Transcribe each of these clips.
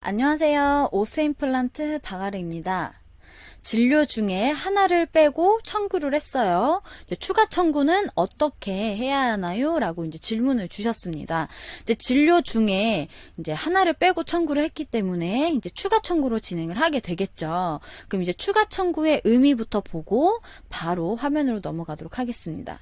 안녕하세요. 오스임플란트 박아르입니다. 진료 중에 하나를 빼고 청구를 했어요. 이제 추가 청구는 어떻게 해야 하나요? 라고 이제 질문을 주셨습니다. 이제 진료 중에 이제 하나를 빼고 청구를 했기 때문에 이제 추가 청구로 진행을 하게 되겠죠. 그럼 이제 추가 청구의 의미부터 보고 바로 화면으로 넘어가도록 하겠습니다.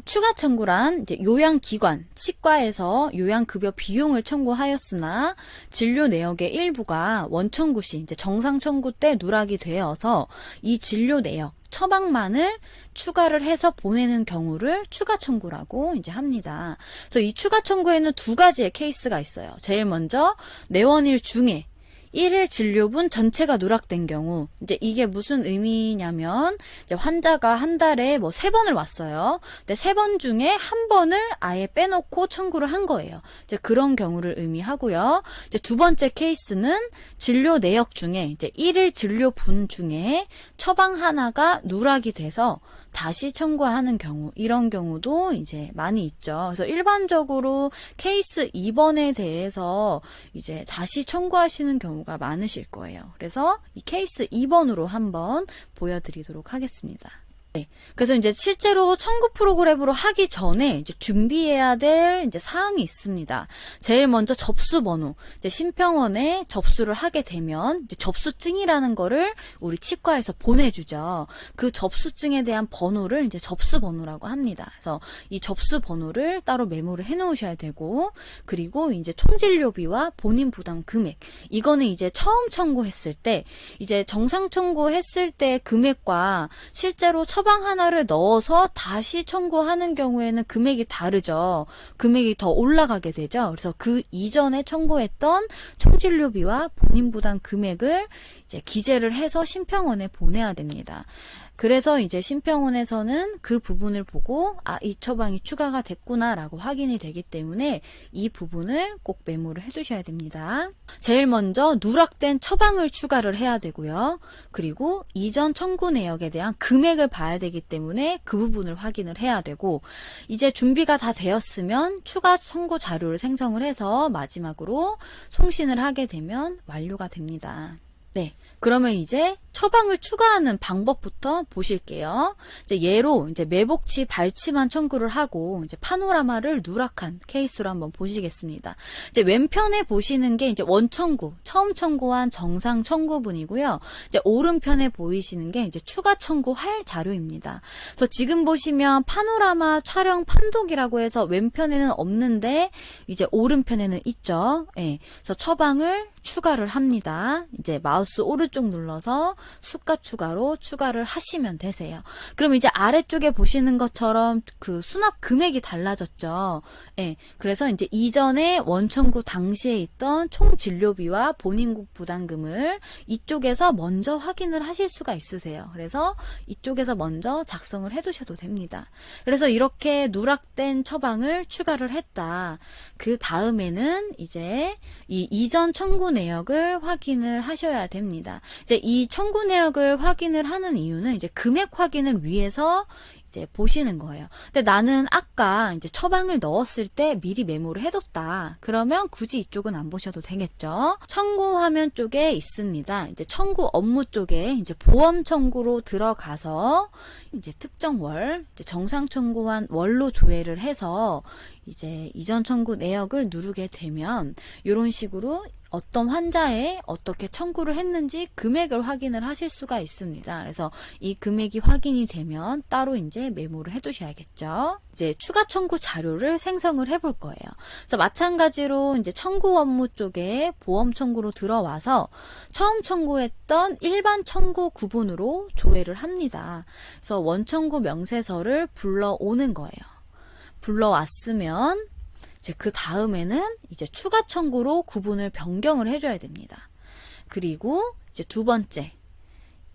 추가 청구란 이제 요양기관, 치과에서 요양급여 비용을 청구하였으나 진료 내역의 일부가 원청구 시 이제 정상 청구 때 누락이 되어서 이 진료 내역, 처방만을 추가를 해서 보내는 경우를 추가 청구라고 이제 합니다. 그래서 이 추가 청구에는 두 가지의 케이스가 있어요. 제일 먼저 내원일 중에 1일 진료분 전체가 누락된 경우, 이제 이게 무슨 의미냐면, 이제 환자가 한 달에 뭐 3번을 왔어요. 근데 3번 중에 한 번을 아예 빼놓고 청구를 한 거예요. 이제 그런 경우를 의미하고요. 이제 두 번째 케이스는 진료 내역 중에, 이제 1일 진료분 중에 처방 하나가 누락이 돼서 다시 청구하는 경우, 이런 경우도 이제 많이 있죠. 그래서 일반적으로 케이스 2번에 대해서 이제 다시 청구하시는 경우가 많으실 거예요. 그래서 이 케이스 2번으로 한번 보여드리도록 하겠습니다. 네. 그래서 이제 실제로 청구 프로그램으로 하기 전에 이제 준비해야 될 이제 사항이 있습니다. 제일 먼저 접수 번호. 이제 심평원에 접수를 하게 되면 이제 접수증이라는 거를 우리 치과에서 보내주죠. 그 접수증에 대한 번호를 이제 접수 번호라고 합니다. 그래서 이 접수 번호를 따로 메모를 해 놓으셔야 되고, 그리고 이제 총진료비와 본인 부담 금액. 이거는 이제 처음 청구했을 때, 이제 정상 청구했을 때 금액과 실제로 처방 하나를 넣어서 다시 청구하는 경우에는 금액이 다르죠. 금액이 더 올라가게 되죠. 그래서 그 이전에 청구했던 총진료비와 본인 부담 금액을 이제 기재를 해서 심평원에 보내야 됩니다. 그래서 이제 심평원에서는 그 부분을 보고 이 처방이 추가가 됐구나라고 확인이 되기 때문에 이 부분을 꼭 메모를 해두셔야 됩니다. 제일 먼저 누락된 처방을 추가를 해야 되고요. 그리고 이전 청구 내역에 대한 금액을 봐야 되기 때문에 그 부분을 확인을 해야 되고, 이제 준비가 다 되었으면 추가 청구 자료를 생성을 해서 마지막으로 송신을 하게 되면 완료가 됩니다. 네, 그러면 이제 처방을 추가하는 방법부터 보실게요. 이제 예로 이제 매복치 발치만 청구를 하고 이제 파노라마를 누락한 케이스로 한번 보시겠습니다. 이제 왼편에 보시는 게 이제 원청구, 처음 청구한 정상 청구분이고요. 이제 오른편에 보이시는 게 이제 추가 청구할 자료입니다. 그래서 지금 보시면 파노라마 촬영 판독이라고 해서 왼편에는 없는데 이제 오른편에는 있죠. 예. 그래서 처방을 추가를 합니다. 이제 마우스 오른쪽 눌러서 수가 추가로 추가를 하시면 되세요. 그럼 이제 아래쪽에 보시는 것처럼 그 수납 금액이 달라졌죠. 예. 그래서 이제 이전에 원청구 당시에 있던 총 진료비와 본인국 부담금을 이쪽에서 먼저 확인을 하실 수가 있으세요. 그래서 이쪽에서 먼저 작성을 해 두셔도 됩니다. 그래서 이렇게 누락된 처방을 추가를 했다. 그 다음에는 이제 이 이전 청구 내역을 확인을 하셔야 됩니다. 이제 이 청구 내역을 확인을 하는 이유는 이제 금액 확인을 위해서 이제 보시는 거예요. 근데 나는 아까 이제 처방을 넣었을 때 미리 메모를 해뒀다. 그러면 굳이 이쪽은 안 보셔도 되겠죠. 청구 화면 쪽에 있습니다. 이제 청구 업무 쪽에 이제 보험 청구로 들어가서 이제 특정 월, 이제 정상 청구한 월로 조회를 해서 이제 이전 청구 내역을 누르게 되면 이런 식으로 어떤 환자에 어떻게 청구를 했는지 금액을 확인을 하실 수가 있습니다. 그래서 이 금액이 확인이 되면 따로 이제 메모를 해 두셔야겠죠. 이제 추가 청구 자료를 생성을 해볼 거예요. 그래서 마찬가지로 이제 청구 업무 쪽에 보험 청구로 들어와서 처음 청구했던 일반 청구 구분으로 조회를 합니다. 그래서 원청구 명세서를 불러오는 거예요. 불러왔으면 이제 그 다음에는 이제 추가 청구로 구분을 변경을 해줘야 됩니다. 그리고 이제 두 번째,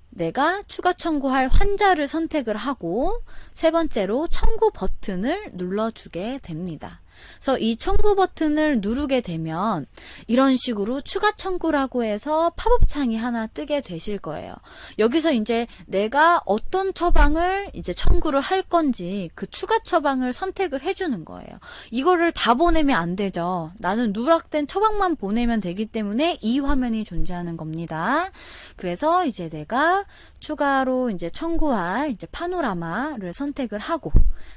내가 추가 청구할 환자를 선택을 하고 세 번째로 청구 버튼을 눌러주게 됩니다. 그래서 이 청구 버튼을 누르게 되면 이런 식으로 추가 청구라고 해서 팝업 창이 하나 뜨게 되실 거예요. 여기서 이제 내가 어떤 처방을 이제 청구를 할 건지 그 추가 처방을 선택을 해주는 거예요. 이거를 다 보내면 안 되죠. 나는 누락된 처방만 보내면 되기 때문에 이 화면이 존재하는 겁니다. 그래서 이제 내가 추가로 이제 청구할 이제 파노라마를 선택을 하고,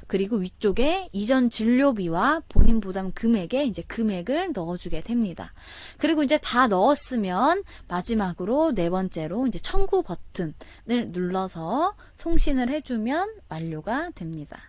그리고 위쪽에 이전 진료비와 본인 부담 금액에 이제 금액을 넣어주게 됩니다. 그리고 이제 다 넣었으면 마지막으로 네 번째로 이제 청구 버튼을 눌러서 송신을 해주면 완료가 됩니다.